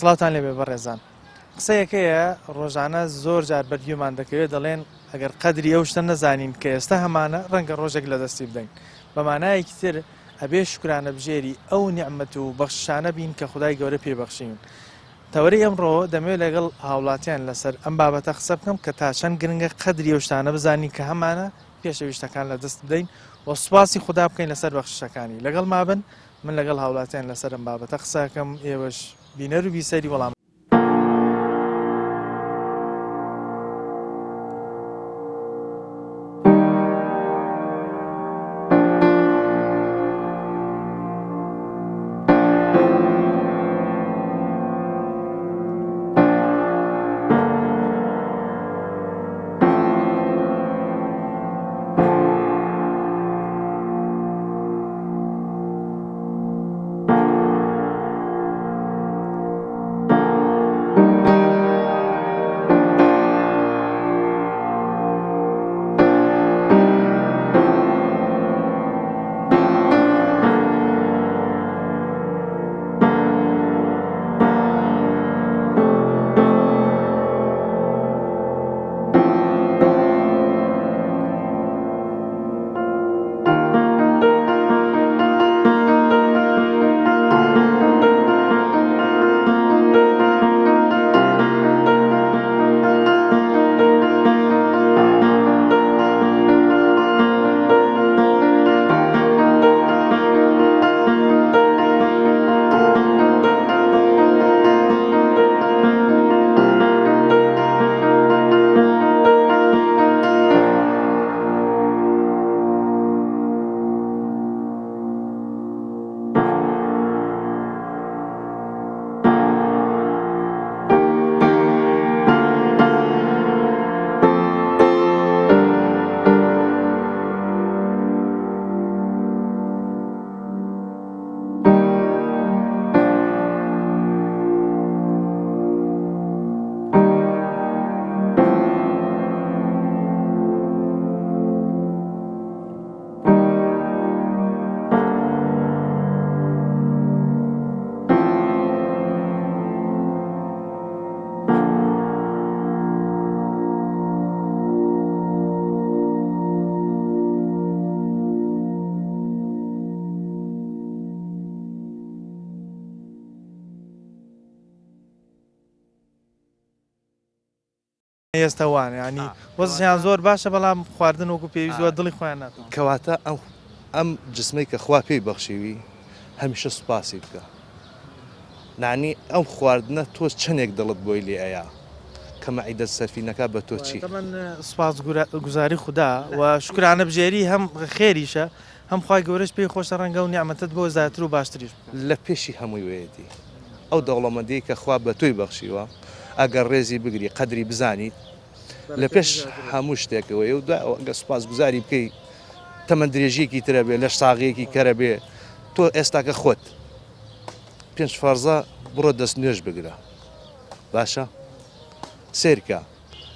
سڵاوتان لێبێ بەڕێزان. قسەیەکەیە ڕۆژانە زۆر جار بەرگوێمان دەکەوێت دەڵێن ئەگەر قەدری ئەو شتە نەزانین کە ئێستا هەمانە ڕەنگە ڕۆژێک لە دەستی بدەین. بەمانایەکی تر ئەبێ شکرانە بژێری ئەو نیعمەت و بەخشانە بین کە خودای گەورە پێبەخشین. تەوەری ئەمڕۆ دەمەوێت لەگەڵ هاوڵاتیان لەسەر ئەم بابەتە قسە بکەم کە تا چەند گرنگە قەدری ئەو شتانە بزانین کە هەمانە پێشەویستەکان لە دەست بدەین و سوپاسی خوددا بکەین لەسەر بەخشەکانی. لەگەڵ مابن من لەگەڵ هاوڵاتیان لەسەر ئەم بابەتە قسەکەم، ئێوەش بینەر و بیسەری وەڵام. ئێستا وانە ینی وەزیان زۆر باشە بەڵام خواردن وەکو پێویست وە دڵی خۆیان ناتوان. کەواتە ئەم جسمەی کە خوا پێی بەخشیوی هەمیشە سوپاسی بکە. نانی ئەم خواردنە تۆ چەندێک دڵت بۆی لێ ئەیە کە مەعیدەت سەرفینەکە بە تۆ چی؟ من سوپاس گوزاری خوددا و شکرانە بژێری هەم خێریشە هەم خوای گەورەش پێی خۆشە ڕەنگە و نیعمەتت بۆ زیاتر و باشتریش لە پێشی هەمووی وێتی ئەو دەوڵەمەندی کە خوا بە تۆی بەخشیوە ئەگەر ڕێزی بگری قەدری بزانیت لە پێش هەموو شتێکەوەی و ئەگە سوپاس گوزاری بکەی تەمەند درێژیەکی ترە بێ لە شتاغەیەکی کەرە بێ تۆ ئێستاکە خۆت 5 فەرزە بڕۆ دەست نوێژ بگرە باشە سێرکە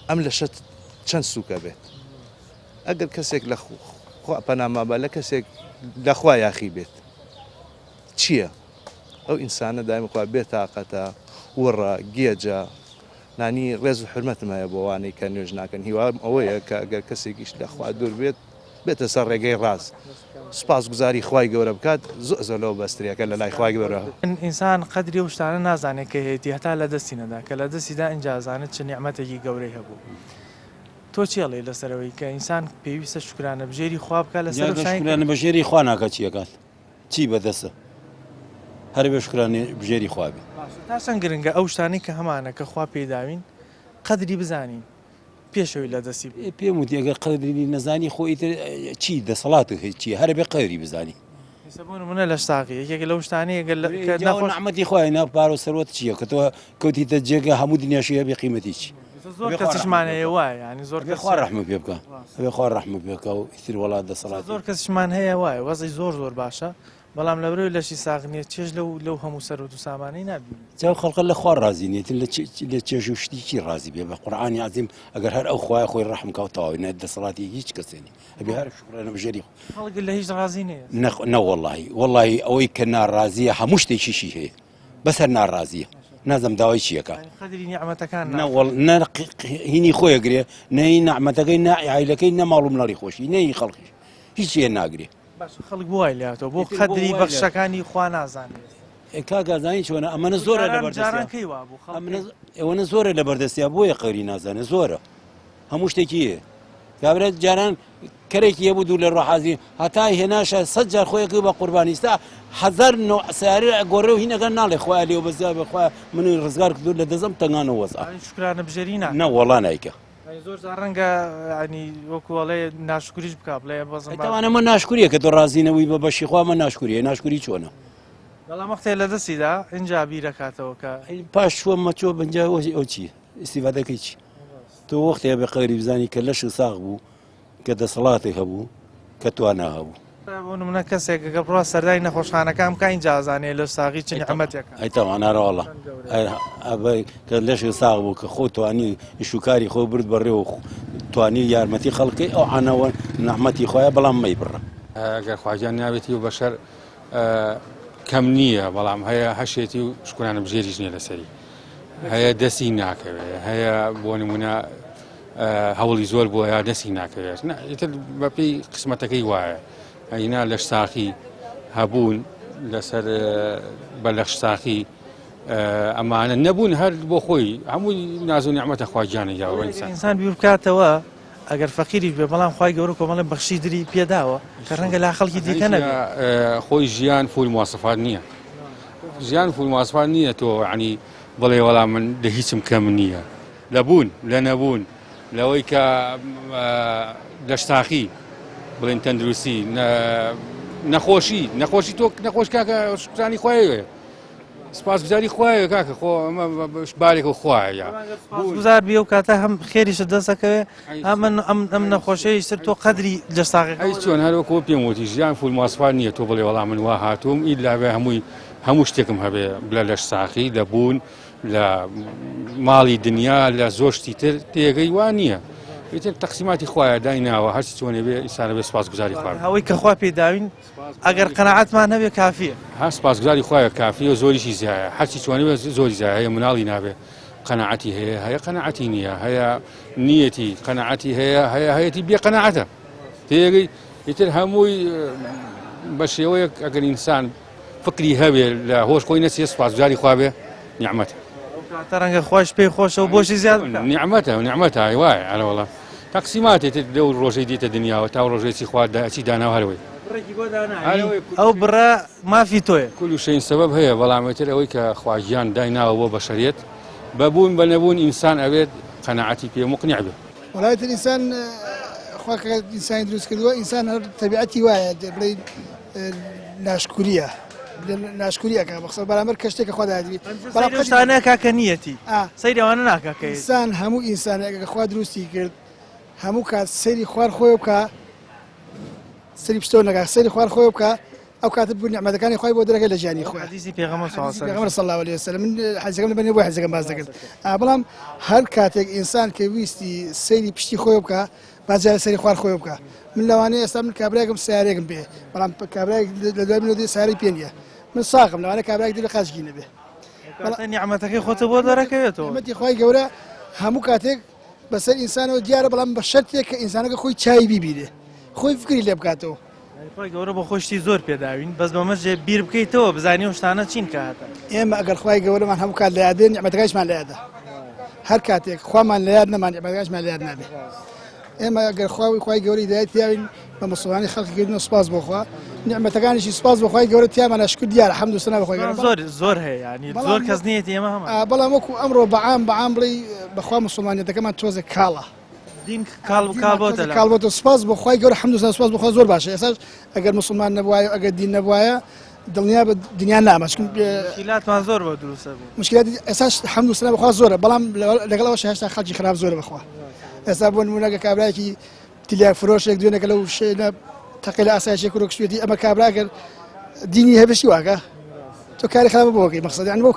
ئەم لە شت چەند سووکە بێت ئەگەر کەسێک لە پەنامابە لە کەسێک لەخوا یاخی بێت چییە؟ ئەو ئینسانە دایمخوا بێت تااقەتە وەڕە گێجە نانی ڕێز و حرمەتم هەیە بۆ وانەی کە نوێژ ناکەن هیوام ئەوەیە کە ئەگەر کەسێکیش لەخوا دوور بێت بێتە سەر ڕێگەی ڕاست سوپاس گوزاری خوای گەورە بکات زۆر لەو بەستریەکە لە لای خوای گەورە. ئینسان قەدری و شتانە نازانێت کە هەیەی هەتا لە دەستی نەدا کە لە دەستیدا ئینجازانێت چ نیعمەتێکی گەورەی هەبوو. تۆ چێڵێ لەسەرەوەی کە ئینسان پێویستە شکرانە بژێری خوا بکات لەسەر شکرانە بەژێری خوا ناکات چیەکات چی بەدەستە هەر بێ شکرانە بژێری خوا بێت. تا چەند گرنگە ئەو شتانی کە هەمانە کە خوا پێداوین قەدری بزانین پێشەوەی لە دەستی پێم وتی ئەگەر قەدری نەزانی خۆی چی دەسەڵات چی هەر بێ قەدری بزانی. بوون منە لە شتاقی یەکێک لەو شتانی نەحمەتی خوای ناو پار و سەرۆت چییە کە تۆ کەوتیتە جێگە هەموو دنیاشی هەبێ قیمەتی چی زۆر کەسشمانەیە وایە ینی زۆر خوا ڕەحمە پێ بکە ئەبێ خوا ڕەحمە پێ بکە و ئیتر وڵات دەسەڵات زۆر کەسشمان هەیە وایە وەزی زۆر باشە بەڵام لەبەرەوەی لەشی ساغنیە چێژ لەو هەموو سەرۆت و سامانەی نبینی جاو خەڵقە لە خوا ڕازی نیێتن لە چێژ و شتێکی ڕازی بێ بە قورئانی عەزیم ئەگەر هەر ئەو خوای خۆی ڕەحم کە و تەواوی نێت دەسەڵاتی هیچ کەسێنی ئەبێ هەر شکرانە بژێری خەڵک لە هیچ ڕازی نییە نە وەڵڵاهی ئەوەی کە ناڕازیە هەموو شتێکیشی هەیە بەس هەر ناڕازیە نازم داوای چیەکە قەدری نیعمەتەکان نە هینی خۆیەگرێ نەی نەعمەتەکەی نائیلەکەی نەماڵ و مناڵی خۆشی نەی خەڵکی هیچیە ناگرێ خەڵک بووای لاتەوە بۆ قەدری بەخشەکانی خوا نازانێت کاگازانی چۆنە ئەمەە زۆرە لە ئێوەنە زۆرە لە بەردەستیا بۆیە قەری نازانێت زۆرە هەموو شتێکیە کابرێت جاران کەرێکی هەبوو دوو لە ڕۆحازی هەتای هێناشە 100 جار خۆیەکە بە قوربانیستا 1000 سیارە گۆڕێ و هینەکە ناڵێ خۆیان لێو بەزیا بخوا من ڕزگار کردو لە دەزم تەنگانە وەزا شکرانە بژێری نە وەڵا نایکە زۆر ڕەنگە ینی وەکوڵێ ناشکریش بک بڵێ بەزمانە من ناشکریە کە تۆ ڕازینەوەی بە بەشی خوا من ناشکریە ناشکری چۆنە بەڵام وەختێ لە دەستیدا اینجا بیرەکاتەوە کە پاش چوە مەچۆ بنجا ئەو چی ئیسیفادەکەی چی تۆ وەختێ بە قەری بزانی کە لەش ساغ بوو کە دەسەڵاتێک هەبوو کە توانە هەبوو بۆ نمونە کەسێکە کە بڕوا سەردای نەخۆشخانەکەم کا اینجا ئازانێ لە ساغی چ نیعمەتێکە ئەیتەوانارەوەڵە کە لەشی ساغ بوو کە خۆ توانی شوکاری خۆ برد بەڕێوە توانی یارمەتی خەڵکی ئەو عانەوە نەحمەتی خۆیان بەڵام مەی بڕە ئەگەر خواجان ناوێتی و بەشەر کەم نییە بەڵام هەیە هەشێتی و شکرانە بژێریش نییە لەسەری هەیە دەستی ناکەوێت هەیە بۆ نمونە هەوڵی زۆر بۆ یا دەستی ناکەوێت ئیتر بەپێی قسمەتەکەی وایە ئەینا لەش ساخی هەبوون لەسەر بە لەش ساخی ئەمانە نەبوون هەر بۆ خۆی هەمووی ناز و نیعمەتە خواجانە یاوە ئینسان بیر بکاتەوە ئەگەر فەقیری بێ بەڵام خوای گەورە کۆمەڵێ بەخشی دری پێداوە کە ڕەنگە لا خەڵکی دیکە نەبێت خۆی ژیان فول مواسفات نییە ژیان فول مواسفات نییە تۆ عنی بڵێ وەڵام من لە هیچم کەم نییە لەبوون لە نەبوون لەوەی کە لەشتاخی بڵێن تەندروستی نەخۆشی تۆ نەخۆش کاکە شکرانی خوایە سپاس گوزاری خوایە کاکە خۆ ئەمە بارێکە خوایە گوزار بێ و کاتە هەم خێریشە دەستەکەوێ ئەم نەخۆشەی سەر تۆ قەدری لەشتاقی چۆن هەروەکۆ پێم وتی ژیان فول مواسفات نییە تۆ بڵێ وەڵام من وا هاتووم ئیلاوێ هەموو شتێکم هەبێ بلە لەش ساخی لەبوون لە ماڵی دنیا لە زۆر شتی تر تێگەی وان نییە ئیتر تەقسیماتی خوایە دایناوە هەرچی چۆنێ بێ ئیسانە بێ سپاس گوزاری خوایە هەوەی کە خوا پێداوین ئەگەر قەناعەتمان هەبێ کافیە ها سپاس گوزاری خوایە کافیە و زۆریشی زیایە هەرچی چۆنێ بێ زۆری زیایە هەیە مناڵی نابێ قەناعەتی هەیە قەناعەتی نییە هەیە نیەتی قەناعەتی هەیە هەیەتی بێ قەناعەتە تێگەی ئیتر هەمووی بە شێوەیەک ئەگەر ئینسان فکری هەبێ لە هۆش خۆی نەچێ سپاس گوزاری خوا بێ نیعمەتە ڕەنگە خۆش پێی خۆشە و بۆشی زیاد نیعمەتە وایە ئەوەڵە تەقسیماتێت لەو ڕۆژەی دیتە دنیاوە تا ڕۆژێکی خواچی داناو هەروەی ئەو بڕە مافی تۆیە کول و شەین سەبەب هەیە بەڵامەتر ئەوەی کە خواژیان دایناوە بۆ بەشەریەت بەبوون بە نەبوون ئینسان ئەوێت قەناعەتی پێ مقنیع بێ وڵایەت ئینسان خواکە ئینسانی دروست کردووە ئینسان هەر تەبیعەتی وایە بڵێ ناشکوریە ناشکوریەکە بەخسە بەرامبەر کە شتێکە خوا دادوی بەڵامشتانە کاکە نیەتی سەیرەوانە ناکەکە ئینسان هەموو ئینسانێکە خوا دروستی کرد هەموو کات سەیری خوار خۆی بکە سەری پشتۆ نەکە سەیری خوار خۆی بکە ئەو کاتە بوو نیعمەتەکانی خۆی بۆ دەرەکە لە ژیانی خۆی حەدیثی پێغەمبەر صلی الله علیه وسلم من حەدیثەکەم لەبەر بۆ حەدیثەکەم باس دەکرد بەڵام هەر کاتێک ئینسان کە ویستی سەیری پشتی خۆی بکە بازار سەری خوار خۆی بکە من لەوانەیە ئێستا من کابراایەکم سیارێکم پێ بەڵام کابراایەک لە دوای من سیارەی پێ نییە من ساقم لەوانە کابراایەک لە قاچگی نەبێ نیعمەتەکەی خۆتە بۆ دەرەکەوێتەوە نیعمەتی خوای گەورە هەموو کاتێک بەسەر ئینسانەوە دیارە بەڵام بە شەرتێک کە ئینسانەکە خۆی چای بیبیرێ خۆی فکری لێ بکاتەوە خۆی گەورە بە خۆشتی زۆر پێداوین بەس بەمەژێ بیر بکەیتەوە بزانانی و شتانە چین کاتە ئێمە ئەگەر خوای گەورەمان هەموو کات لە یادێن نیعمەتەکانیشمان لە یادە هەر کاتێک خوامان لە یاد نەمان نیعمەتەکانیشمان لە یاد نابێ ئێمە ئەگەر خوای گەورەی هیدایەت پیاوین بە مسلمانی خەڵکی کردنەوە سوپاس بۆ خوا نیعمەتەکانیشی سوپاس بۆ خوای گەورە تیامان شکر دیارە حەمد و سەنا بە خوای گەورە زۆر هەیە ینی زۆر کەس نیەتی ئێمە هەمان بەڵام وەکو ئەمڕۆ بەعام بڵێ بەخوا مسلمانیەتەکەمان تۆزێک کاڵە دین کاڵبۆتە سوپاس بۆ خوای گەورە حەمد و سەنا سوپاس بۆ خوا زۆر باشە ئێستاش ئەگەر مسلمان نەبوایە ئەگەر دین نەبوایە دڵنیا بە دنیا نامە مشکلاتمان زۆر بۆ دروستە بوو مشکلاتی ئێستاش حەمد و سەنا بەخوا زۆرە بەڵام لەگەڵەوەش هێشتا خەڵکی خراپ زۆرە بەخوا ئێستا بۆ نمونەگە کابراایەکی تیلیاک فرۆشێک دوێنێکە لەو شوێنە تەقی لە ئاسایشێک کوڕکشێتی ئەمە کابراگەر دینی هەبشی واکە تۆ کاری خراپە بۆکەی مەقسەد یان بۆ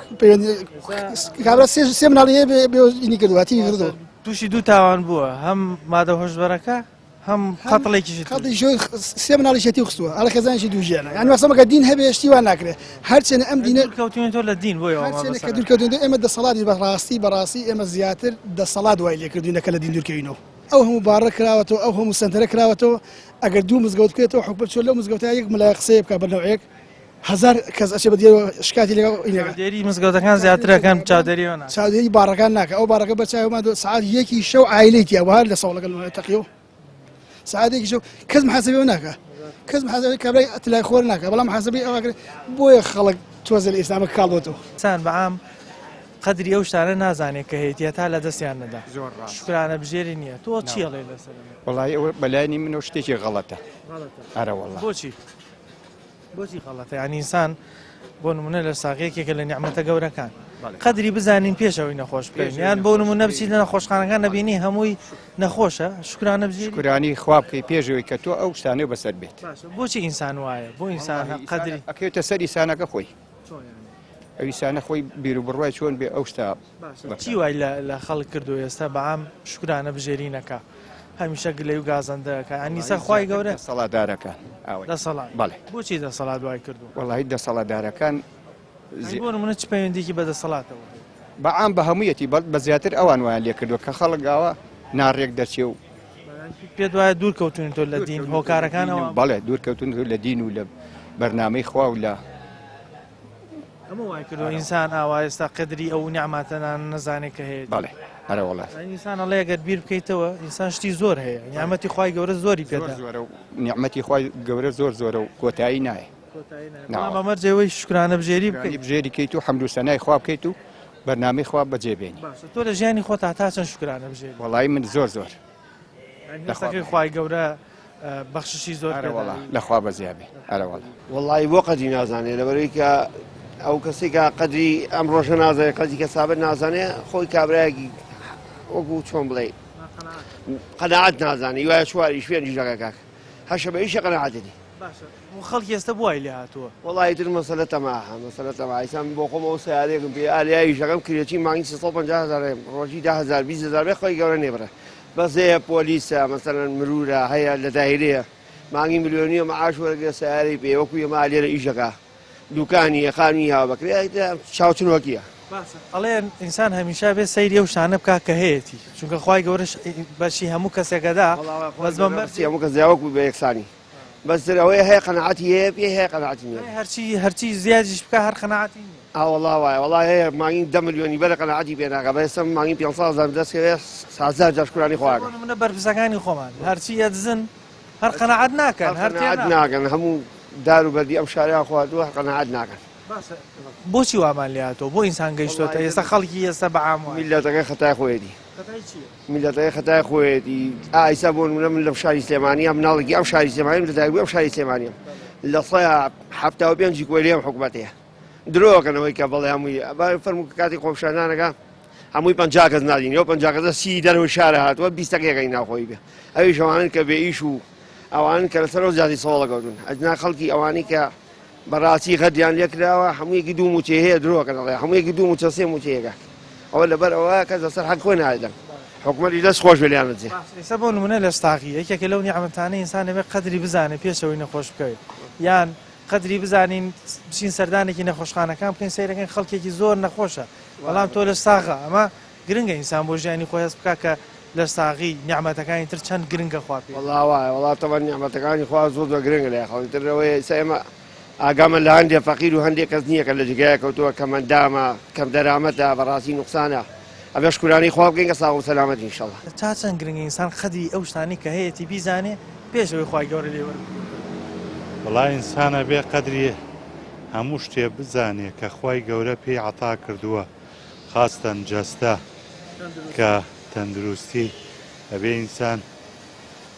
کابرا سێ مناڵی هەیە بێ ئینی کردووە تیوی کردووە تووشی دوو تاوان بووە هەم مادە هۆشبەرەکە هەم قەتڵێکیشی خەڵکی سێ مناڵیشەتی خستووە ئەڵە خەزانشی دووژێنە یعنی وەسەمەکە دین هەبێ شتیوان ناکرێت هەرچێنە ئەم دینە کەوتین تۆ لە دین بۆیەوە کە دوورکەوتن ئێمە دەسەڵاتی بەڕاستی ئێمە زیاتر دەسەڵات وای لێکردوینەکە لە دین دوورکەوینەوە ئەو هەموو باڕە کراوەتەوە ئەو هەموو سنتەرە کراوەتەوە ئەگەر دوو مزگەوت بکرێتەوە حکومەت چۆن لەو مزگەوتە یەک ملای قسەیە بکە بەنەوەیەک هزار کەس ئەچێ بە دیێرە شکاتی لەگەڵ دێری مزگەوتەکان زیاترەکەن چاودێریەوە چاودێری باڕەکان ناکە ئەو باڕەکە بەچاومان سعات یەکی شەو عایلەیەتی ئەوە لە سەوڵ لەگەڵ تەقیەوە سعاتێکی شەو کەس محاسبەوە ناکە کەس محاسبەی کابرای ئەتلای خۆر ناکە بەڵام محاسبەی ئەوە بۆیە خەڵک تۆزە لە ئیسلامە کاڵبێتەوە چەند بەعام قەدری ئەو شتانە نازانێت کە هەیەتە تا لە دەستیان نەدا شکرانە بژێری نییە تۆ چیڵێ لەسەر وڵی ئەوە بەلایانی منەوە شتێکی غەڵەتە ئەرەوەڵ بۆچی غەڵەتە ینی ئینسان بۆ نمونە لە ساغەیەکێکە لە نیعمەتە گەورەکان قەدری بزانین پێشەوەی نەخۆش بکەین یان بۆ نمونە بچیت لە نەخۆشخانەکان نەبینی هەمووی نەخۆشە شکرانە بژێری شکرانی خوا بکەی پێشەوەی کە تۆ ئەو شتانەی بەسەر بێت بۆچی ئینسان وایە بۆ ئینسان قەدری ئەکەوێتە سەر ئیسانەکە خۆی ئەویسانە خۆی بیر و بڕوای چۆن بێ ئەو شتا چی وای لە خەڵک کردو ئێستا بەعام شکرانە بژێرینەکە هەمیشە گلەی و گازەندەکە ئەنیسا خی گەورە دەسەڵاتدارەکان دەسەڵات بەڵێ بۆچی دەسەڵات دوای کردو وڵی دەسەڵاتدارەکان بۆ نمونە چ پەیوەندێکی بەدەسەڵاتەوە بەعام بە هەموویەتی بە زیاتر ئەوان وایان لێ کردو کە خەڵک گاوە ناڕێک دەچێ و پێت وایە دوور کەوتون تۆ لە دین هۆکارەکانەوە بەڵێ دوورکەوتن لە دین و لە بەرنامەی خوا و لە ئەمە وای کردو ئینسان ئاوا ئێستا قدری ئەو نیعماتەنان نەزانێت کە هەیە بەڵێ هەرە وڵات ئینسان ئەڵێ ئەگەر بیر بکەیتەوە ئینسان شتی زۆر هەیە نیعمەتی خی گەورە زۆری پێدا نیعمەتی خی گەورە زۆر زۆرە و کۆتایی نایە ئەمەرجەوەی شکرانە بژێری بکەیت بژێری کەیت و حەمد و سەنای خوا بکەیت و بەرنامەی خوا بەجێبێنی تۆ لە ژیانی خۆت تا چەند شکرانە بژێری وڵی من زۆر خی گەورە بەخششی زۆر لەخوا بەزیابێ هەرەوەڵ وڵی بۆ قەدی نازانێت لەبەرەوەی کە ئەو کەسێکە قەدری ئەم ڕۆژە نازانێت قەدی کە سابت نازانێت خۆی کابراایەکی وەکو چۆن بڵێ قەناعەت نازانێت وایە چواری شوێنی ژەکە کاک هەشە بە ئیشە قەناعەتنی خەڵکی ئێستا بووای لێ هاتووە وڵی تر مەسەلە تەماحە مەسەلە تەمایسان بۆ خۆمەوە سیارێکم پێ ئالیایی ژەکەم کرێتی مانگی 350 ڕۆژی 10,000 20,000 بێ خۆی گەورە نێبرە بەزەیە پۆلیسە مەسەرەن مرورە هەیە لە داهیرەیە مانگی ملیۆنیە مەعاش وەرەگرە سیارەی پێ وەکو ئێمە لێرە ئیشەکە دوکانی خانی هاو بکرێت چاوچنوەکیە ئەڵێن ئینسان هەمیشا بێ سەیری ئەو شانە بک کە هەیەی چونکە خی گەورەش بەشی هەموو کەسێکەدا بەزمەمەرسی هەموو کە زیاوەکو بە یەکسانی بەسەر ئەوەیە هەیە قەنەعەتی هەیە پێ هەیە قەنەعەتی نییە هەرچی زیادیش بکە هەر قەنەعەتی ئاوەڵا وایە وڵای هەیە مانگین 10 ملیۆنی بەرە قەنەعەتی پێ ناکە بەێستا مانگین 500,000 دەستکەوێت 100,000 جاشکورانی خواگە منە بەرپرسەکانی خۆمان هەرچی ئەدزن هەر قەنەعەت ناکەن قەنەعەت ناکەن هەموو دار و بەردی ئەم شاریا خواردووە قەنەعەت ناکەن بۆچی وامان لاتەوە بۆ ئینسان گەیشتۆتە ئێستا خەڵکی ئێستا بەعام میلەتەکەی خەتای خۆیەتی میلەتەکەی خەتای خۆیەتی ئایسا بۆ نمونە من لە شاری سلێمانیە مناڵێکی ئەم شاری سلێمانیم لە دایکبووی ئەم شاری سلێمانیم لە سەیە 75 کۆیلی ئەم حکوومەتەیە درۆکەنەوەی کە بەڵێ هەمووی فەرموو کاتی خۆپشانانەکە هەمووی 50 کەس نادین ئەو 50 کەسە 30 دەرەوەی شارە هاتووە 20 یەکەی ناخۆی بێ ئەوی شەوانن کە بێ ئیش و ئەوان کە لەسەرەوە زیادی سەوڵەکەوتون ئەجنا خەڵکی ئەوانی کە بەڕاستی خەدیان لێکراوە هەموویەکی دوو موچێ هەیە درۆکەنەڵێ هەموویەکی دوو موچە سێ موچەیەەکە ئەوە لەبەر ئەوە کەس لەسەر حەق خۆی نادەن حکومەتی دەست خۆش بلیانەجێ ئێستا بۆ نمونە لە ستاقی یەکێکە لەو نیعمەتانە ئینسانە بێ قەدری بزانێت پێشەوەی نەخۆش بکەوێت یان قەدری بزانین بچین سەردانێکی نەخۆشخانەکان بکەین سەیرەکەن خەڵکێکی زۆر نەخۆشە بەڵام تۆ لە ساغا ئەمە گرنگە ئینسان بۆ ژیانی خۆی هەست بکە کە لە ساغی نیعمەتەکانی تر چەند گرنگە خواپی وڵاوایە وڵاتەوە نیعمەتەکانی خوا زۆر زۆر گرنگە لە خەڵکترەوەی ئێمە ئاگامە لە هەندێک فەقیر و هەندێک کەس نییە کە لە جگایە کەوتووە کە مەندامە کەم دەرامەتە بەڕاستی نوقسانە ئەبێ شکرانی خوا بکەین کە ساغ و سەلامەتی ئینشەڵڵا تا چەند گرنگە ئینسان قەدری ئەو شتانی کە هەیەی بیزانێ پێشەوەی خی گەورە لێوە وڵای ئینسانە بێ قەدری هەموو شتێ بزانێ کە خی گەورە پێی عتا کردووە خاستەن جەستە کە تەندروستی ئەبێ ئینسان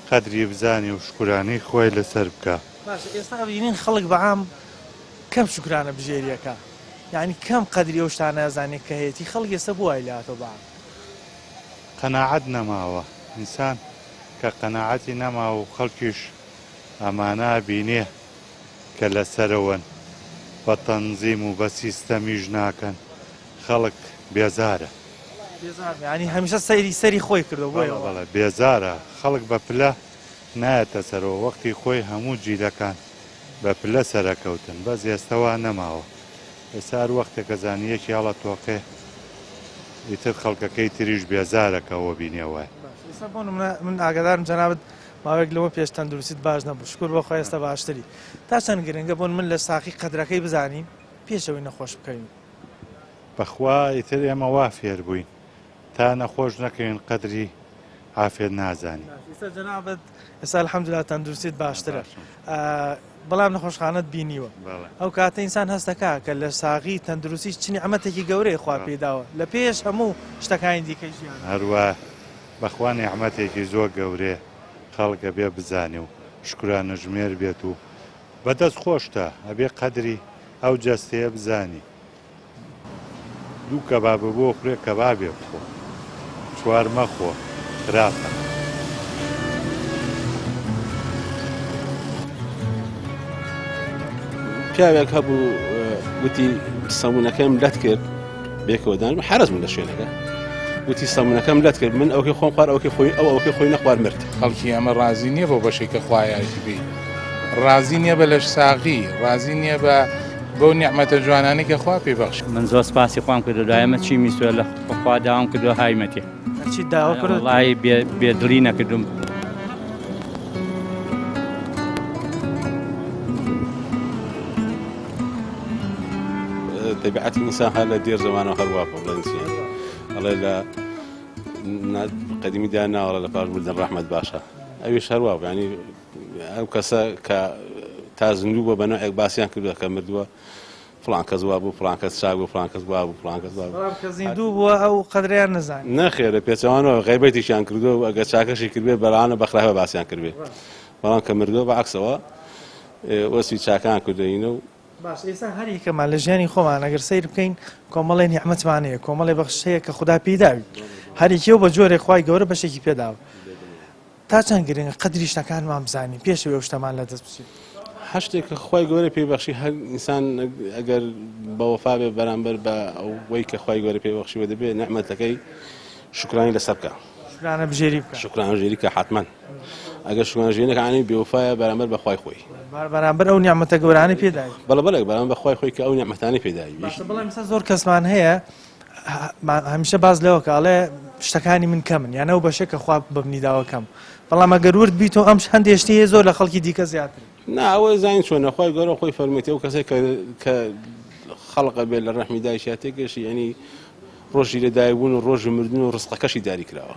قەدری بزانێ و شکرانەی خۆی لەسەر بکە ئێستا بینین خەڵک بەعام کەم شکرانە بژێریەکە یعنی کەم قەدری ئەو شتانە زانێت کە هەیەی خەڵک ئێستا بووای لاتەوە بەعام قەناعەت نەماوە ئینسان کە قەناعەتی نەماوە و خەڵکیش ئەمانە بینێ کە لەسەرەوەن بە تەنزیم و بە سیستەمیش ناکەن خەڵک بێزارە ینی هەمیشە سەری خۆی کردو بۆیەوە بێزارە خەڵک بە پلە نایەتە سەرەوە وەختی خۆی هەموو جیلەکان بە پلە سەرەکەوتن بەس ئێستاوا نەماوە ئێستا هەر وەختێکە زانیەکی هەڵە تۆقێ ئیتر خەڵکەکەی تریش بێزارەکەەوە بینیەوە من ئاگدارم جەنابەت ماوەیەک لەوە پێش تەندروستیت باش نەبوو شکر بۆ خۆی ئێستا باشتری تا چەند گرنگە بۆن من لە ساقی قەدرەکەی بزانین پێشەوەی نەخۆش بکەین بەخوا ئیتر ئێمە وا فێر بووین تا نەخۆش نەکەین قەدری عافێت نازانی جەنابەت ئێستا الحەمدوللا تەندروستیت باشترە بەڵام نەخۆشخانەت بینیوە ئەو کاتە ئینسان هەستەکە کە لە ساغی تەندروستی چ نیعمەتێکی گەورەی خوا پێداوە لە پێش هەموو شتەکانی دیکەی ژیان هەروە بەخوا نیعمەتێکی زۆر گەورەیە خەڵکە بێ بزانێ و شکرانەژمێر بێت و بەدەست خۆشتە ئەبێ قەدری ئەو جەستەیە بزانی دوو کەبابە بۆ خوێ کەبابێ بخۆ چوار مەخۆ خراپە پیاوێک هەبوو وتی سەمونەکەم لەت کرد بێکەوەدان حرز من لە شوێنەکە وتی سەمونەکەم لەت کرد من ئەوکەی خۆم خوار ئەوکەی خۆی ئەوکەی خۆی نەخوار مرد خەڵکی ئەمە ڕازی نییە بۆ بەشێک کە خوایەتی بێ ڕازی نییە بە لەش ساغی ڕازی نییە بە بەو نیعمەتە جوانانی کە خوا پێبەخش من زۆر سپاسی خۆم کردو دوایمە چی میسوە لە خوا داوام کردو هایمەتی چی داوا کرد وڵی بێدڵی نەکردم طبیعەتی ئینسان هەر لە دێر زەمانە هەروە بڵێنسیان ئەڵێ لە قەدیمیدا ناوەڵە لە پاش بردن ڕەحمەت باشە ئەویش هەروە ینی ئەو کەسە کە تا زیندوو بۆ بەنەوەیەک باسییان کردووە کە مردووە فڵان کەس وا بوو فڵان کەس چاک بوو فڵان کەس وا بوو فڵان کەس وا بوو کە زیندوو بووە ئەو قەدریان نەزانین نەخێرە پێچەوانەوە غیبەتیشیان کردووە و ئەگەر چاکەشی کردوێ بەڵانە بەخراوە باسییان کردوێ بەڵام کە مردووە بەعکسەوە وەسوی چاکان کردوینە و باش ئێستا هەریکەمان لە ژیانی خۆمان ئەگەر سیر بکەین کۆمەڵی نیعمەتمانەیە کۆمەڵی بەخشەیە کە خوددا پێداوی هەریکێو بە جۆرێک خوای گەورە بەشێکی پێداوە تا چەند گرنگە قەدری شتەکانمان بزانین پێشەوەی ئەو شتەمان لە دەست بچین هەشتێک کە خوای گەورە پێبەخشی هەر ئینسان ئەگەر بە وەفا بێ بەرامبەر بە ئەوەی کە خوای گەورە پێبەخشیوە دەبێت نیعمەتەکەی شکرانی لەسەر بکە شکرانە بژێری بکە شکرانە ژێری کە حتمەن ئەگەر شکرانەژێنەکانی بێوفایە بەرامبەر بە خوای خۆی بەرامبەر ئەو نیعمەتە گەورانەی پێداوی بەڵێ بەڵێ بەرامبەر بە خوای خۆی کە ئەو نیعمەتانەی پێداوی بەڵام ئێستا زۆر کەسمان هەیە هەمیشە باز لەوە کاڵێ شتەکانی من کەمن یانە ئەو بەشێک کە خوا ببنیداوە کەم بەڵام ئەگەر ورد بیتەوە ئەم هەندێک شتێ زۆر لە خەڵکی دیکە زیاتر نا ئەوە زین چۆنە خوای گەورە خۆی فەرمێتی ئەو کەسێک کە خەڵقە بێت لە ڕەحمی دایشیا تێگەشی ینی ڕۆژی لەدایکبوون و ڕۆژی مردن و ڕزقەکەشی داری کراوە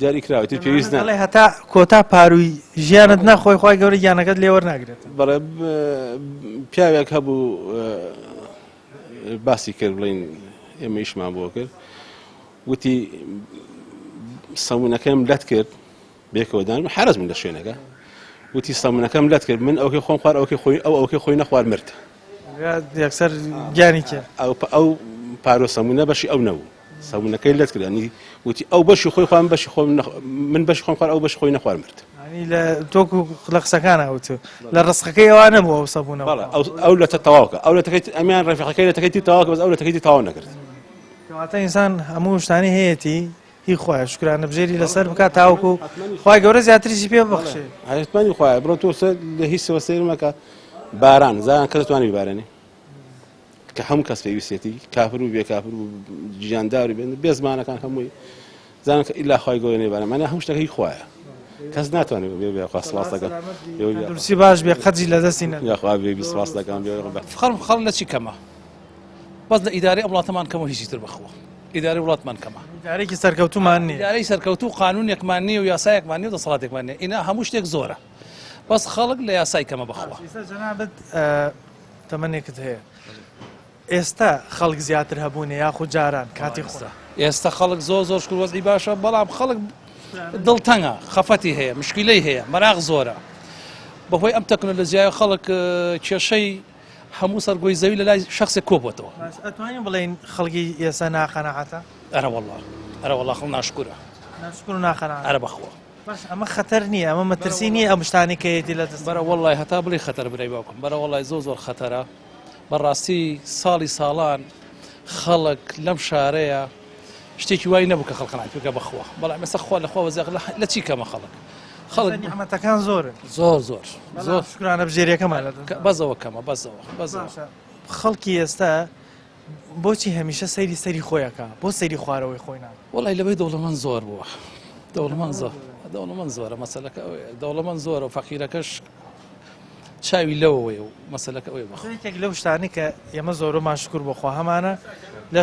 داری کراوە تر پێویست نەڵێ هەتا کۆتا پاروی ژیانت نەخۆی خوای گەورە گیانەکەت لێ وەرناگرێت بەڵێ پیاوێک هەبوو باسی کرد بڵین ئێمە ئیشمان بۆ کرد وتی سەمونەکەم لەت کرد بێکەوەدان حرز من لە شوێنەکە وتی سەمونەکەم لەت کرد من ئەوکەی خۆم خوار ئەوکەی خۆی نەخوار مرد یەکسەر گیانی کێ ئەو پارۆ سەمونە بەشی ئەو نەبوو سەمونەکەی لەت کردنی وتی ئەو بەشی خۆی خوام بەشی خۆم من بەشی خۆم خوار ئەو بەشی خۆی نەخوار مرد لە تۆکو لە قسەکانە وتو لە ڕستەکەی ئەوانە بوو ئەو سەبوونە ئەو لە تەواوکە ئەو لە تەکەیت ئەمیان ڕێفەکەی لە تەکەیتی تەواوکە بەس ئەو لە تەکەیتی تەواو نەکرد کەواتە ئینسان هەموو شتانی هەیەی هی خۆیان شکرانە بژێری لەسەر بکات تاوەکو خوای گەورە زیاتریشی پێ ببەخشێ حتمەنی خوایە بڕۆ تۆ لە هیچەوە سیر مەکە باران زان کەس دەتوانێت ببارێنێ کە هەموو کەس پێویستێتی کافر و بێ کافر و گیانداری بێن بێ زمانەکان هەمووی زانن کە ئیلا خوای گەورە نێبارێن مانە هەموو شتەکەی خوایە کەس ناتوانێت بێ خوا سپاس دەکەم درسی باش بێ قەدری لەدەستی نەدا یاخوا بێ سپاس دەکەم بێ خەڵ لە چی کەمە بەس لە ئیدارەی وڵاتەمان کەمەوە هیچی تر بەخۆ ئیدارەی وڵاتمان کەمە ئیدارەیەکی سەرکەوتومان نییە ئیدارەی سەرکەوتو و قانونێکمان نییە و یاسایەکمان نییە و دەسەڵاتێکمان نییە ئینا هەموو شتێک زۆرە بەس خەڵک لە یاسای کەمە بەخۆوە جەنابەت تەمەنێکت هەیە ئێستا خەڵک زیاتر هەبوونێ یاخود جاران کاتی خۆ ئێستا خەڵک زۆر شکر وەزعی باشە بەڵام خەڵک دڵتەنگە خەفەتی هەیە مشکلەی هەیە مەراغ زۆرە بەهۆی ئەم تەکنۆلۆژیای خەڵک کێشەی هەموو سەرگۆی زەوی لە لای شخصێک کۆبووەتەوە ئەتوانین بڵێن خەڵکی ئێستا ناقەنەعەتە ئەرە وەڵڵا خەڵ ناشکورە ناشکر و ناقەنەعەت ئەرە بەخۆ باش ئەمە خەتەر نییە ئەمە مەترسی نییە ئەم شتانی کە هەیەی لە دەست بەرە وەڵڵای هەتا بڵێ خەتەر برای باوکم بەرە وەڵڵای زۆر خەتەرە بەڕاستی ساڵان خەڵک لەم شارەیە شتێکی وای نەبوو کە خەڵق ناتوێت بەخوا بەڵام ئێستا خوا لەخوا وەزیق لە چی کەمە خەڵک نیعمەتەکان زۆرن زۆر شکرانە بژێریەکەمان بەزەوە کەمە بەزەوە خەڵکی ئێستا بۆچی هەمیشە سەیری خۆیەکە بۆ سەیری خوارەوەی خۆی ناکە وڵی لەبەی دەوڵەمەند زۆر بووە دەوڵەمەند زۆرە مەسەلەکە دەوڵەمەند زۆرە و فەقیرەکەش چاوی لەوەوەی و مەسەلەکە ئەوەی بەخێک لەو شتانی کە ئێمە زۆرمان شکر بۆخوا هەمانە لە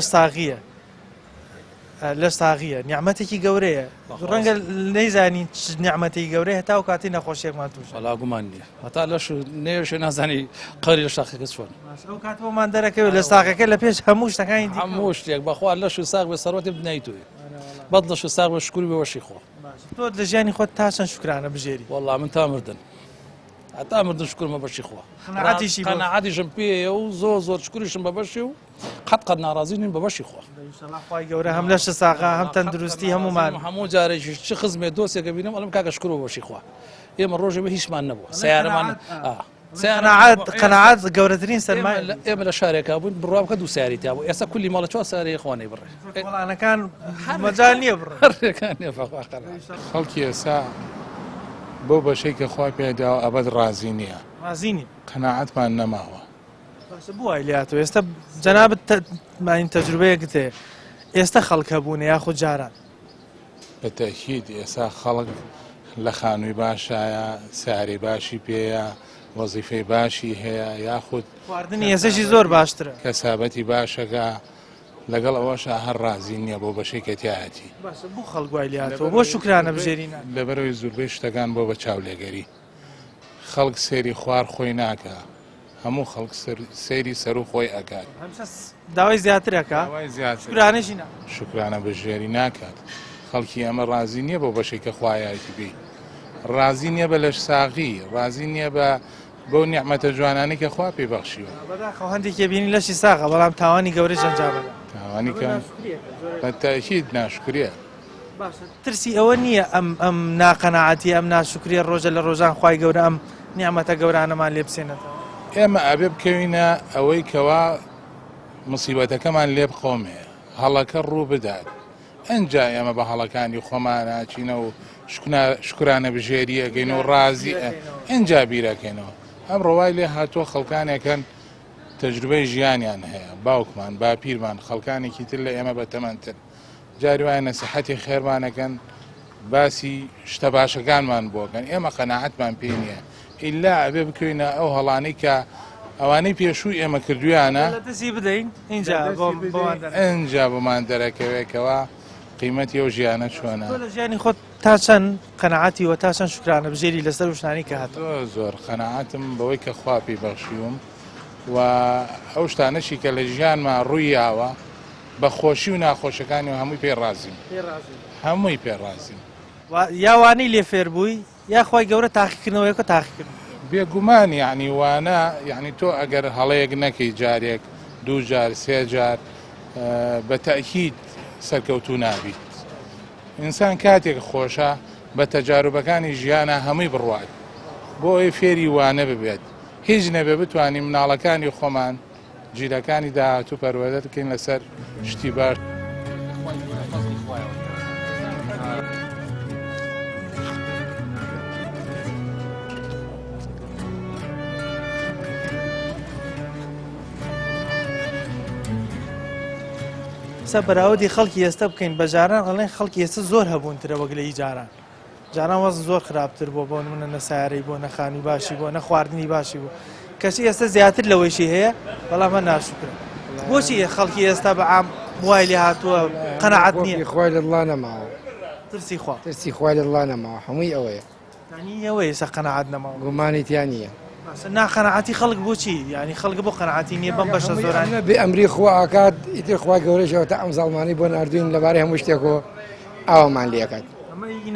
ساغیە نیعمەتێکی گەورەیە ڕەنگە نەیزانین نیعمەتێکی گەورەیە هەتا و کاتی نەخۆشیێکمان توش بەڵاگومان نییە هەتا لەش نێوێش نازانی قەری لە شاخەکە چۆن ئەو کاتەوەمان دەرەکەوێت لە ساغەکە لە پێش هەموو شتەکانی هەموو شتێک بەخوا لەش و ساغ بە سەرۆتی بنیت توی بەد لەش و ساغ بە شکوری بەوەشی خۆ تۆ لە ژیانی خۆت تا چەند شکرانە بژێری وەڵڵا من تا مردن هەتا مردن شکرمە بەشی خۆ قەنەعەتیشم پێیە و زۆر شکریشم بە بەشی و قەت ناڕازی نین بە بەشی خۆ خی گەورە هەم لەش ساغا هەم تەندروستی هەموو جارێکی چ خزمێ دۆستێکە بینم ئەلم کاکە شکر بە بەشی خۆ ئێمە ڕۆژێ بە هیچمان نەبووە سیارەمان قەنەعەت گەورەترین سەرمای ئێمە لە شارێکا بوون بڕواکە دوو سیاری تا بوو ئێستا کولی ماڵە چوار سیارەی خۆنەی بڕێ وڵانەکان مەجال نییە بڕێکان نیە خەڵکی ئێستا بۆ بەشەی کە خوا پێداوە ئەبەد ڕازی نییە ڕازینی قەناعەتمان نەماوە بووای لاتەوە ئێستا جەنابەت ماین تەجروبەیەکت هەیە ئێستا خەڵکە بوون یاخود جاران بە تەکید ئێستا خەڵک لە خانووی باشایە سیارەی باشی پێیە وەزیفەی باشی هەیە یاخود خواردنی ئێستاشی زۆر باشترە کەسابەتی باشەکە لەگەڵ ئەوەشە هەر ڕازی نییە بۆ بەشەی کەتیایەتی بوو خەڵگوای لاتەوە بۆ شکرانە بژێرینە لەبەرەوەی زۆربەی شتەکان بۆ بە چاولێگەری خەڵک سێری خوار خۆی ناکە هەموو خەڵک سێری سەر و خۆی ئەکات داوای زیاترەکە شکرانەشی شکرانە بەژێری ناکات خەڵکی ئەمە ڕازی نییە بۆ بەشەی کە خوایەتی بی ڕازی نییە بە لەش ساغی ڕازی نییە بە بۆ نیعمەتە جوانانی کە خوا پێی بەخشیوە بەداخەوە هەندێکی بینی لەشی ساغە بەڵام تاوانی گەورە جەنجابەدا تاوانی کە بە تاکید ناشکریە ترسی ئەوە نییە ئەم ناقەنەعەتی ئەم ناشکریە ڕۆژە لە ڕۆژان خوای گەورە ئەم نیعمەتە گەورانەمان لێ بسێنێتەوە ئێمە ئەبێ بکەوینە ئەوەی کەوا مصیبەتەکەمان لێ بخۆمێ هەڵەکە ڕوو بدات ئەنجا ئێمە بە هەڵەکانی خۆمان ناچینە و شکرانە بژێریەکەین و ڕازی ئەنجا بیرەکەینەوە ئەم ڕۆوای لێ هاتووە خەڵکانێکن تەجروبەی ژیانیان هەیە باوکمان باپیرمان خەڵکانێکی تر لە ئێمە بەتەمەنتر جاری وایە نەسیحەتی خێرمانەکەن باسی شتە باشەکانمان بۆکەن ئێمە قەناعەتمان پێ نییە ئیلا ئەبێ بکوینە ئەو هەڵانەی کە ئەوانەی پێشووی ئێمە کردویانە دەستی بدەین ئەنجا بۆمان دەرەکەوێکەوە قیمەتی ئەو ژیانە چۆنە لە ژیانی خۆت تا چەند قەنەعەتی وە تا چەند شکرانە بژێری لەسەر وشتانی کە هاتووە زۆر قەنەعەتم بەوەی کە خوا پێی بەخشیوم و ئەو شتانەشی کە لە ژیانمان ڕوویاوە بە خۆشی و ناخۆشەکانی و هەمووی پێ ڕازیم هەمووی پێ ڕازیم یاوانەی لێ فێر بووی یاخوای گەورە تاقیکردنەوەیەکە تاقیکردن بێگومان یعنی وانە یعنی تۆ ئەگەر هەڵەیەک نەکەی جارێک دوو جار سێ جار بە تەکید سەرکەوتوو نابیت ئینسان کاتێک خۆشە بە تەجاروبەکانی ژیانە هەمووی بڕوات بۆ ئەوی فێری وانە ببێت هیچ نەبێ بتوانین مناڵەکانی خۆمان جیرەکانی داهاتوو پەروەردە بکەین لەسەر شتی باش سە بەراودی خەڵکی ئێستا بکەین بە جاران ئەڵێن خەڵکی ئێستا زۆر هەبوونترە وەک لەی جاران وەزن زۆر خراپتر بۆ نمونە نەسارەی بۆ نەخانی باشی بۆ نەخواردنی باشی بوو کەسی ئێستا زیاتر لەوەیشی هەیە بەڵام من ناشکرە بۆچی خەڵکی ئێستا بەعام وای لێ هاتووە قەنەعەت نییە خوای لەڵا نەماوە ترسی خوای لەڵا نەماوە هەمووی ئەوەیە ئەوەیە سە قەنەعەت نەماوە گومانی تیان نییە ناقەنەعەتی خەڵک بۆچی ینی خەڵک بۆ قەنەعەتی نییە بەم بەشە زۆرانە بێ ئەمری خوا ئاکات ئیتر خوای گەورەشەوە تا ئەم زاڵمانی بۆ نردوین لەبارەی هەموو شتێکەوە ئاوامان لێکات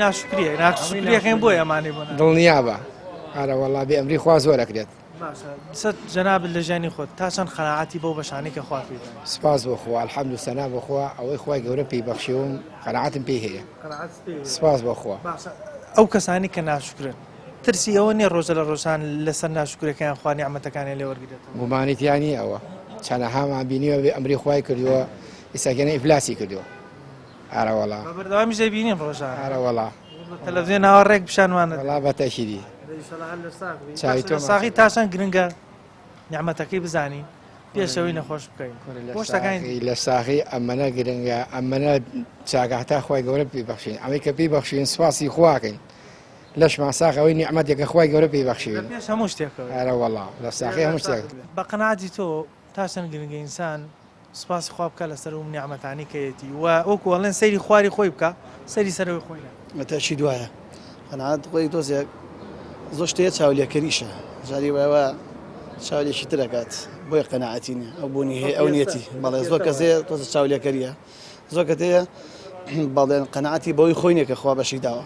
ناشکریەکەین بۆ ئەمانێ بۆ دڵنیا بە ئارە وەڵا بێ ئەمری خوا زۆر ئەکرێت جەناب لە ژیانی خۆت تا چەند قەنەعەتی بۆ بەشانی کە خوا پێ سپاس بۆ خوا الحەمد و سەنا بۆ خوا ئەوەی خوای گەورە پێی بەخشیوم قەنەعەتم پێی هەیە سپاس بۆ خوا ئەو کەسانی کە ناشکرن ترسی ئەوە نیە ڕۆژە لە ڕۆژان لەسەر ناشکرەکەیان خوا نیعمەتەکانی لێ وەرگێتەوە گومانیتیانی ئەوە چەندەهامان بینیوە بێ ئەمری خوای کردووە ئێستاگەنە ئیفلاسی کردووە ئارەوەڵا بەردەوامی ژێ بینیم ڕۆژان ئارەوەڵا تەلەڤیزیۆن ناوەڕێک پیشانوانە وڵا بەتەشیری ساغی تاشان گرنگە نیعمەتەکەی بزانین پێشەوەی نەخۆش بکەین خۆشتەکانی لە ساغی ئەمەنە گرنگە ئەمەنە چاگاتا خۆی گەورە پێی بەخشین ئەوەی کە پێی بەخشین سواسی خواکەین لەشمان ساغەوەی نیعمەتێکە خۆی گەورە پێی بەخشین پێش هەموو شتێکەوە ئەرە وەڵا لە ساغی هەموو شتێک بە قەناعەتی تۆ تاشان گرنگە ئینسان سوپاسی خوا بکە لەسەر و نیعمەتانی کەیەتی و وەکو وەڵێن سەیری خواری خۆی بکە سەری سەرەوەی خۆی مەتەشی دوایە قەناعەت خۆی دۆزێک زۆر شتەیە چاولێکەریشە جاری وایە چاولێکی ترەکات بۆی قەناعەتی نیە ئەو بوونی هەیە ئەو نیەتی بەڵێ زۆر کەسەیە تۆزە چاولێکەریە زۆر کەتەیە بەڵێن قەناعەتی بەوەی خۆی نییە کە خوا بەشی داوە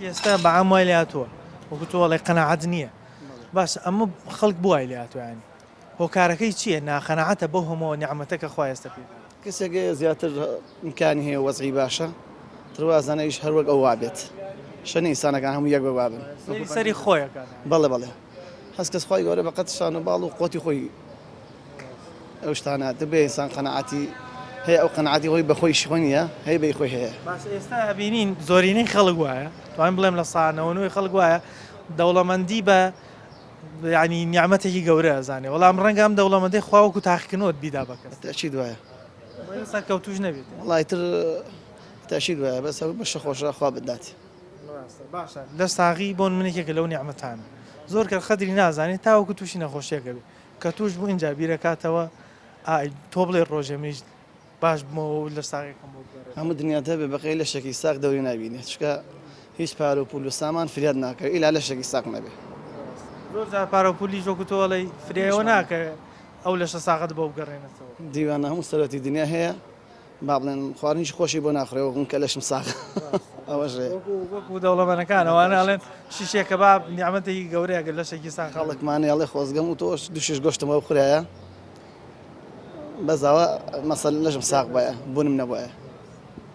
ئێستا بەعام وای لە هاتووە وەکو تۆ وەڵێ قەناعەت نییە باش ئەمە خەڵک بوای لە هاتوویانی هۆکارەکەی چییە ناخەناعەتە بۆ هەموو نیعمەتەکە خوا ئێستا پێ کەسێکە زیاتر ئیمکانی هەیە وەزعی باشە تروازانەیش هەروەک ئەو وابێت شەنی ئینسانەکان هەموو یەک بەوابن سەری خۆیەکە بەڵێ بەڵێ هەست کەس خۆی گەورە بەقەت شان و باڵ و قوتی خۆی ئەو شتانە دەبێ ئینسان قەناعەتی هەیە ئەو قەناعەتی خۆی بەخۆی شخۆی نیە هەیە بەی خۆی هەیە باش ئێستا بینین زۆرینەی خەڵک وایە توانین بڵێم لە سانەوەنەوەی خەڵک وایە دەوڵەمەندی بە ینی نیعمەتێکی گەورە ئەزانێ وەڵام ڕەنگە ئەم دەوڵەمەندەی خواوەکو تاقیکردنەوەت بیدا بەکەس تەشی دوایە کەوتوش نەبێت وڵای تر تەشی دوایە بەس ئەو بەشە خۆشە خوا بدات باشە لە ساغی بۆن منێکێکە لەو نیعمەتانە زۆر کە خەدری نازانێت تاوەکو تووشی نەخۆشیەکە بێت کە توش بوو اینجا بیرەکاتەوە تۆ بڵێ ڕۆژێمیش باش بمەوە لە ساغێکم هەموو دنیاتە بێ بەقەی لە شەکی ساق دەوری نبینێت چکە هیچ پارە و پول و سامان فریاد ناکەوێت ئیلا لە شەکی ساق نەبێ زۆر جار پارە و پولی ژۆکو تۆڵی فرێەوە ناکە ئەو لە شە ساغت بۆ بگەڕێنێتەوە دیوانە هەموو سەرەتی دنیا هەیە با بڵێن خواردنیش خۆشی بۆ ناخڕێەوە هەون کە لەشم ساق ئەوەش وەکو دەوڵەمەنەکانەوەوانە ئەڵێن شیشێکە با نیعمەتێکی گەورەیەگە لە شەکی ساق خەڵکمانێڵێ خۆزگەم و تۆش دوشش گۆشتمەوە خورایە بەزاوە مەسەل لەژم ساق بایە بوونم نەبایە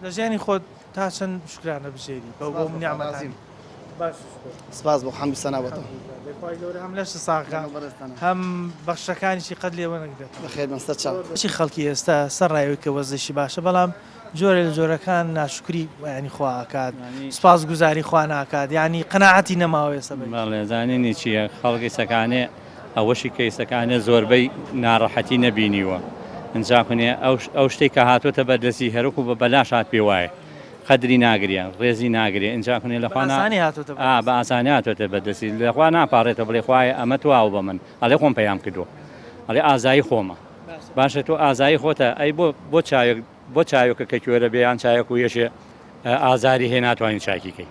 لە ژیانی خۆت تا چەند شکرانە بژێری بەو بۆ نیعمەتانی سپاس بۆ حەمد سەناوەتەوە هەم لەش ساقا هەم بەخشەکانیشی قەت لێوە نەگرێت بەخێر بەستە چاو چی خەڵکی ئێستا سەرڕایەوەی کە وەزشی باشە بەڵام جۆرە لە جۆرەکان ناشکری ینی خواکات سپاس گوزاری خوا ناکات ینی قەناعەتی نەماوە ئێستا بەڵێ زانینی چییە خەڵکی سەکانێ ئەوەشی کەیسەکانێ زۆربەی ناڕەحەتی نەبینیوە ئەنجاکنێ ئەو شتێک کە هاتوۆتە بەردەستی هەرۆکو بە بەلاش هات پێ وایە قەدری ناگریان ڕێزی ناگرێ ئەنجاکنێ لەخوا بە ئاسانی هاتوۆتە بەردەستی لەخوا ناپارڕێتە بڵێ خوایە ئەمە تواو بە من ئەڵێ خۆم پەیام کردو ئەڵێ ئازایی خۆمە باشە تۆ ئازایی خۆتە ئەی بۆ چاوێکە کە کوێرە بێیان چایەک و یەشێ ئازاری هێ ناتوانین چاکیکەی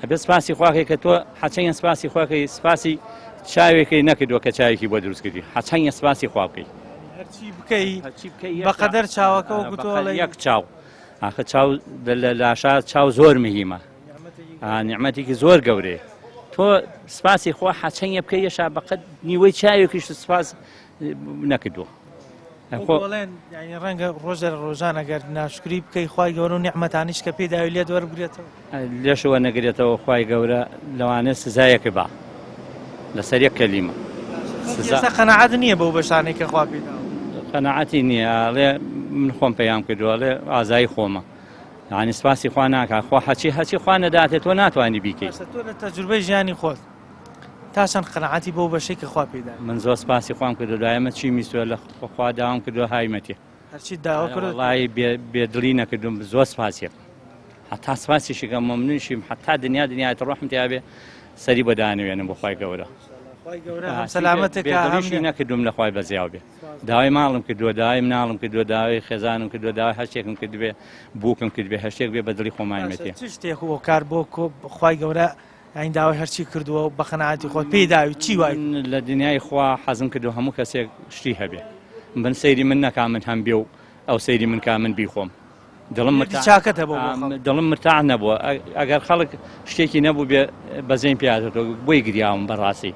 ئەبێ سپاسی خواکەی کە تۆ حەچەیان سپاسی خواکەی سپاسی چاوێکی نەکردووە کە چاوێکی بۆ دروستکردی حەچەیان سپاسی خوا بکەی هەرچی بکەی بەقەدەر چاوەکە وەکو تۆ یەک چاو ئاخە چاو لە لاشا چاو زۆر مهمە نیعمەتێکی زۆر گەورەیە تۆ سپاسی خوا حەچەیە بکەی یەشا بەقەد نیوەی چاوێکیش سپاس نەکردووە بڵێن ینی ڕەنگە ڕۆژە ڕۆژان ئەگەر ناشکری بکەی خوای گەورە و نیعمەتانیش کە پێداوی لێ وەربگرێتەوە لێشەوە نەگرێتەوە خوای گەورە لەوانە سزایەکە با لەسەر یەک کەلیمە قەناعەت نییە بەو بەشانەی کە خوا پێداوە قەناعەتی نییە ئەڵێ من خۆم پەیام کردووە ئەڵێ ئازایی خۆمە یعنی سپاسی خوا ناکە خوا هەچی خوا نەداتێت تۆ ناتوانانی بیکەیت تۆ لە تەجروبەی ژیانی خۆت تاشان قەناعەتی بەو بەشەی کە خوا پێدا من زۆر سپاسی خوام کردو دوایمە چی میسوە لە خوا داوام کردو هایمەتی هەرچی داوا کرد وڵای بێدڵی نەکردوم زۆر سپاسیە حتا سپاسیشیکە مەمنونشیم حتا دنیای ڕۆحم تیا بێ سەری بەدانوێنم بۆ خوای گەورە سەلامەتێکی نەکردوم لە خوای بەزیاو بێ داوای ماڵم کردووە داوای مناڵم کردووە داوای خێزانم کردووە داوای هەرشتێکم کردبێ بووکم کردبێ هەرشتێک بێ بەدڵی خۆمایمەتێ چ شتێک وە کار بۆ خوای گەورە ئەین داوای هەرچی کردووە و بە قەناعەتی خۆت پێی داوی چی وای لە دنیای خوا حەزم کردو هەموو کەسێک شتی هەبێ من سەیری من نەکا من هەم بێ و ئەو سەیری من کا من بیخۆم دڵم مرتاع نەبووە ئەگەر خەڵک شتێکی نەبوو بێ بەزەین پیادەوە بۆی گریاوم بەڕاستی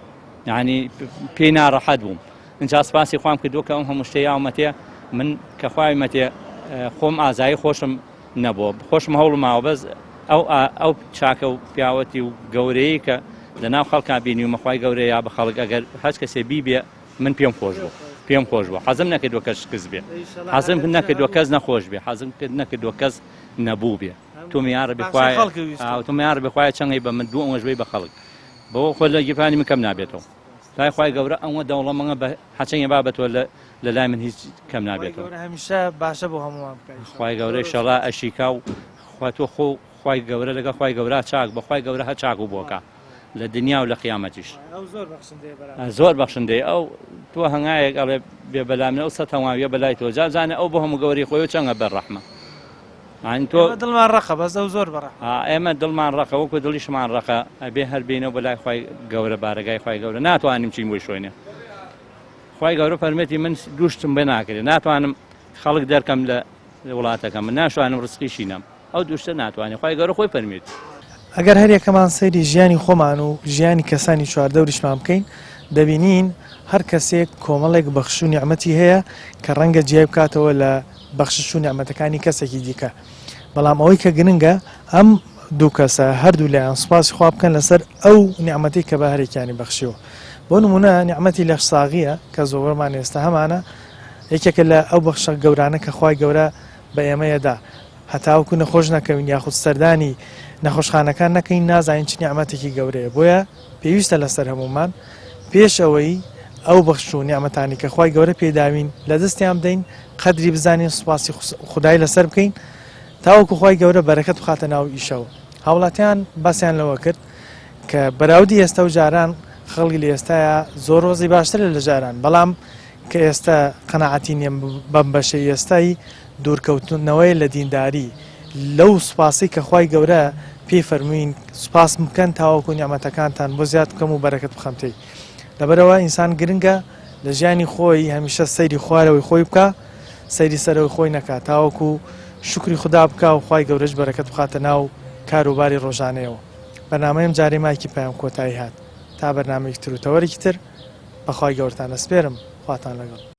یعنی پێی ناڕەحەت بووم اینجا سپاسی خوام کردووە کە ئەم هەموو شتەی یاومەتێ من کە خوای مەتێ خۆم ئازایی خۆشم نەبووە خۆشم هەوڵم ماوە بەس ئەو چاکە و پیاوەتی و گەورەیە کە لەناو خەڵکا بینی و مەخوای گەورەیە یا بە خەڵک ئەگەر هەچ کەسێ بیبێ من پێم خۆش بوو حەزم نەکردووە کەس شکست بێ حەزم نەکردووە کەس نەخۆش بێ حەزم نەکردووە کەس نەبوو بێ تومیارە بخوای تومیارە بخوای چەنگی بە من دوو ئەوەژبەی بە خەڵک بەوە خۆ لە گیرفانی من کەم نابێتەوە لای خی گەورە ئەوە دەوڵەمەڵە بە حەچەنگی بابەتەوە لە لای من هیچ کەم نابێتەوە هەمیشە باشە بۆ هەمووان خی گەورەی شەڵا ئەشیکا و خوا تۆ خۆ خی گەورە لەگە خی گەورە چاک بەخوای گەورە هە چاک و بۆکە لە دنیا و لە قیامەتیش زۆر بەخشندەی ئەو تۆ هەنگایەک ئەڵێ بێ بەلامنە ئەو سەتەواویە بەلای تۆ جازانە ئەو بۆ هەموو گەوری خۆی و چەngە بەرڕەحمە تۆ دڵمان ڕەخە بەس ئەو زۆر بەڕە ئێمە دڵمان ڕەخە وەکو دڵیشمان ڕەخە ئەبێ هەربینەوە بەلای خی گەورە بارگای خی گەورە ناتوانیم چین بۆی شوێنێ خی گەورە فەرمێتی من دووشتم بێ ناکرێت ناتوانم خەڵک دەرکەم لە وڵاتەکەم من ناشوانم ڕسقیشی نەم ئەو دووشتە ناتوانێت خی گەورە خۆی فەرمێت ئەگەر هەریەکەمان سەیری ژیانی خۆمان و ژیانی کەسانی چواردەوریشمان بکەین دەبینین هەر کەسێک کۆمەڵێک بەخش و نیعمەتی هەیە کە ڕەنگە جیای بکاتەوە لە بەخشش و نیعمەتەکانی کەسێکی دیکە بەڵام ئەوەی کە گرنگە ئەم دوو کەسە هەردوو لایەن سوپاسی خوا بکەن لەسەر ئەو نیعمەتی کە بە هەرێکیانی بەخشیوە بۆ نمونە نیعمەتی لەش ساغیە کە زۆرمان ئێستا هەمانە یەکێکە لە ئەو بەخشە گەورانە کە خوای گەورە بە ئێمەیەدا هەتاوەکو نەخۆش نەکەوین یاخود سەردانی نەخۆشخانەکان نەکەین نازانین چ نیعمەتێکی گەورەیە بۆیە پێویستە لەسەر هەمومان پێش ئەوەی ئەو بەخش و نیعمەتانی کە خوای گەورە پێداوین لە دەستیان بدەین قەدری بزانین سوپاسی خودای لەسەر بکەین تاوەکو خوای گەورە بەرەکەت بخاتە ناو ئیشەوە هاوڵاتیان باسییان لەوە کرد کە بەراودی ئێستا و جاران خەڵکی لە ئێستاە زۆر ڕۆزی باشتر لە جاران بەڵام کە ئێستا قەنەعەتی نییە بەم بەشەی ئێستایی دوورکەوتنەوەی لە دینداری لەو سوپاسی کە خوای گەورە پێی فەرمووین سوپاس بکەن تاوەکو نیعمەتەکانتان بۆ زیاد بکەم و بەرەکەت بخەمتەی لەبەرەوە ئینسان گرنگە لە ژیانی خۆی هەمیشە سەیری خوارەوەی خۆی بکە سەیری سەرەوەی خۆی نەکات تاوەکو شکری خوددا بکە و خوای گەورەش بەرەکەت بخاتە ناو کاروباری ڕۆژانەیەوە بەنامەیەم جارێ مایکی پایان کۆتایی هات تا بەرنامەیەکی تر و تەوەرێکی تر بەخوای گەورەتان ئەسپێرم خواتان لەگەڵ